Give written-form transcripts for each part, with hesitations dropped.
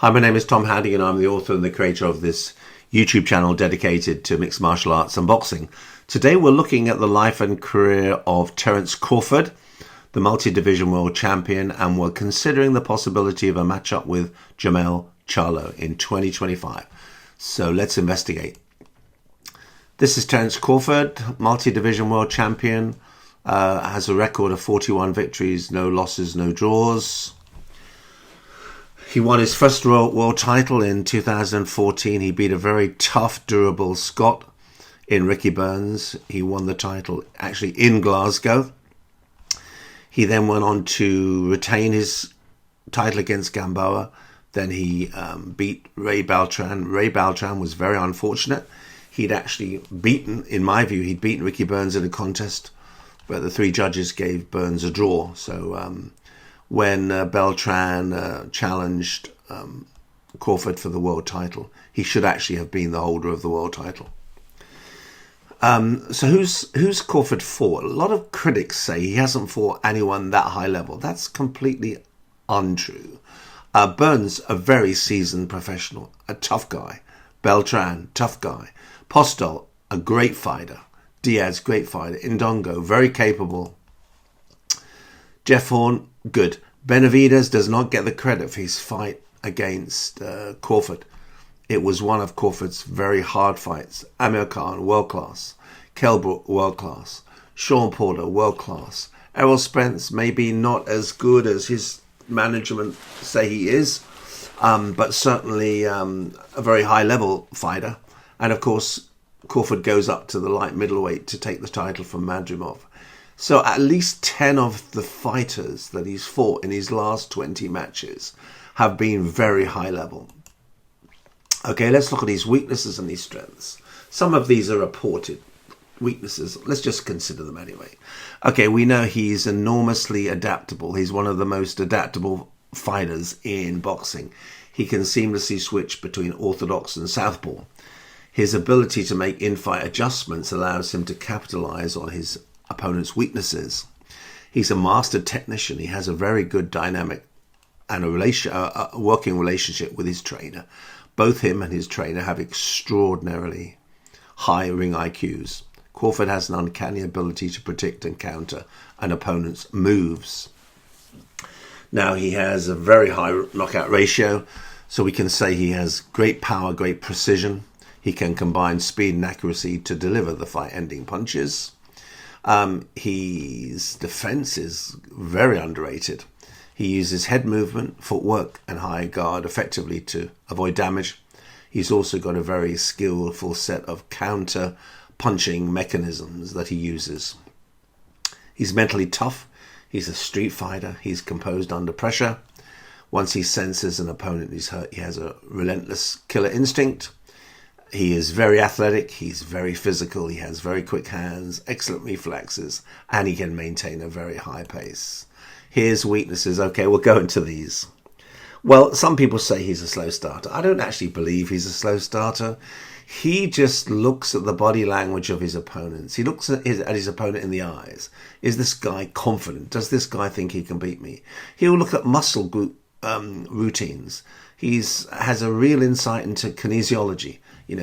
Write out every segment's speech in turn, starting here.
Hi, my name is Tom Handy and I'm the author and the creator of this YouTube channel dedicated to mixed martial arts and boxing. Today we're looking at the life and career of Terence Crawford, the multi-division world champion, and we're considering the possibility of a matchup with Jermell Charlo in 2025. So let's investigate. This is Terence Crawford, multi-division world champion, has a record of 41 victories, no losses, no draws. He won his first world title in 2014. He beat a very tough, durable Scot in Ricky Burns. He won the title actually in Glasgow. He then went on to retain his title against Gamboa. Then he beat Ray Beltran. Ray Beltran was very unfortunate. He'd actually beaten, in my view, he'd beaten Ricky Burns in a contest, but the three judges gave Burns a draw. So when Beltran challenged Crawford for the world title, he should actually have been the holder of the world title. So who's Crawford fought? A lot of critics say he hasn't fought anyone that high level. That's completely untrue. Burns, a very seasoned professional, a tough guy. Beltran, tough guy. Postol, a great fighter. Diaz, great fighter. Indongo, very capable. Jeff Horn, good. Benavidez does not get the credit for his fight against Crawford. It was one of Crawford's very hard fights. Amir Khan, world class. Kell Brook, world class. Sean Porter, world class. Errol Spence, maybe not as good as his management say he is, but certainly a very high level fighter. And of course, Crawford goes up to the light middleweight to take the title from Madrimov. So at least 10 of the fighters that he's fought in his last 20 matches have been very high level. Okay, let's look at his weaknesses and his strengths. Some of these are reported weaknesses. Let's just consider them anyway. Okay, we know he's enormously adaptable. He's one of the most adaptable fighters in boxing. He can seamlessly switch between orthodox and southpaw. His ability to make in-fight adjustments allows him to capitalize on his opponent's weaknesses. He's a master technician. He has a very good dynamic and a working relationship with his trainer. Both him and his trainer have extraordinarily high ring IQs. Crawford has an uncanny ability to predict and counter an opponent's moves. Now, he has a very high knockout ratio, so we can say he has great power, great precision. He can combine speed and accuracy to deliver the fight-ending punches. His defense is very underrated. He uses head movement, footwork, and high guard effectively to avoid damage. He's also got a very skillful set of counter punching mechanisms that he uses. He's mentally tough. He's a street fighter. He's composed under pressure. Once he senses an opponent is hurt, he has a relentless killer instinct. He is very athletic. He's very physical. He has very quick hands, excellent reflexes, and he can maintain a very high pace. His weaknesses, okay, we'll go into these. Well, some people say he's a slow starter. I don't actually believe he's a slow starter. He just looks at the body language of his opponents. He looks at his opponent in the eyes. Is this guy confident? Does this guy think he can beat me? He'll look at muscle group routines. He has a real insight into kinesiology,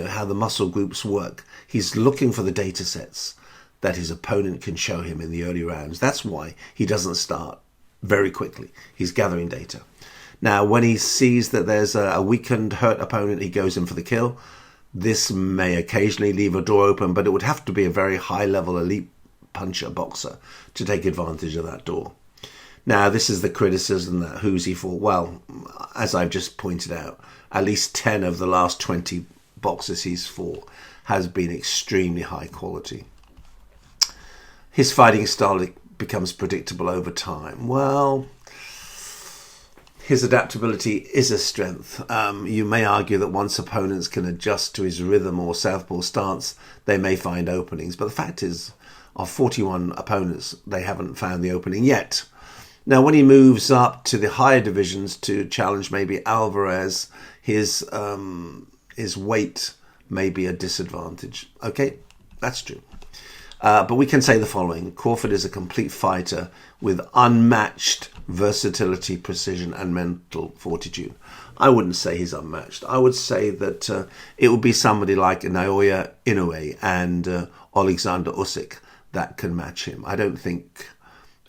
how the muscle groups work. He's looking for the data sets that his opponent can show him in the early rounds. That's why he doesn't start very quickly. He's gathering data. Now, when he sees that there's a weakened, hurt opponent, he goes in for the kill. This may occasionally leave a door open, but it would have to be a very high-level elite puncher, boxer, to take advantage of that door. Now, this is the criticism that who's he for? Well, as I've just pointed out, at least 10 of the last 20 boxers he's fought has been extremely high quality. His fighting style becomes predictable over time. Well, his adaptability is a strength. You may argue that once opponents can adjust to his rhythm or southpaw stance, they may find openings. But the fact is, of 41 opponents, they haven't found the opening yet. Now, when he moves up to the higher divisions to challenge maybe Alvarez, his weight may be a disadvantage. Okay, that's true. But we can say the following. Crawford is a complete fighter with unmatched versatility, precision, and mental fortitude. I wouldn't say he's unmatched. I would say that it would be somebody like Naoya Inoue and Alexander Usyk that can match him. I don't think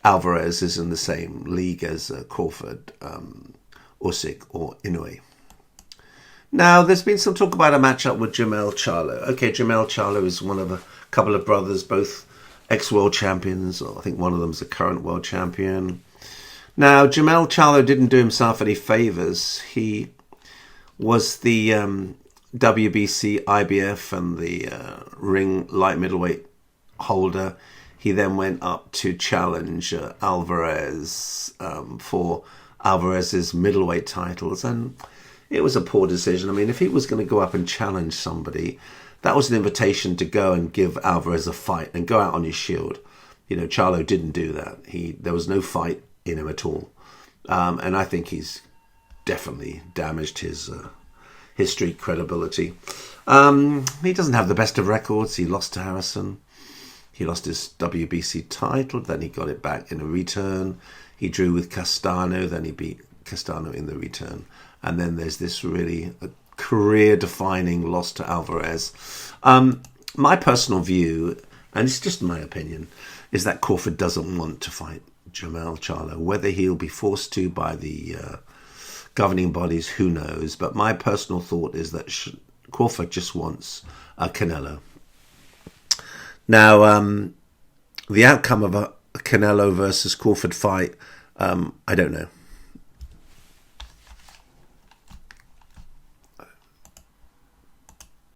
Alvarez is in the same league as Crawford, Usyk, or Inoue. Now, there's been some talk about a matchup with Jermell Charlo. Okay, Jermell Charlo is one of a couple of brothers, both ex-world champions. Or I think one of them's a current world champion. Now, Jermell Charlo didn't do himself any favours. He was the WBC, IBF, and the ring light middleweight holder. He then went up to challenge Alvarez for Alvarez's middleweight titles, and it was a poor decision. I mean, if he was going to go up and challenge somebody, that was an invitation to go and give Alvarez a fight and go out on his shield. You know, Charlo didn't do that. There was no fight in him at all. And I think he's definitely damaged his street credibility. He doesn't have the best of records. He lost to Harrison. He lost his WBC title. Then he got it back in a return. He drew with Castano. Then he beat Castano in the return. And then there's this really career-defining loss to Alvarez. My personal view, and it's just my opinion, is that Crawford doesn't want to fight Jermell Charlo. Whether he'll be forced to by the governing bodies, who knows? But my personal thought is that Crawford just wants a Canelo. Now, the outcome of a Canelo versus Crawford fight, I don't know.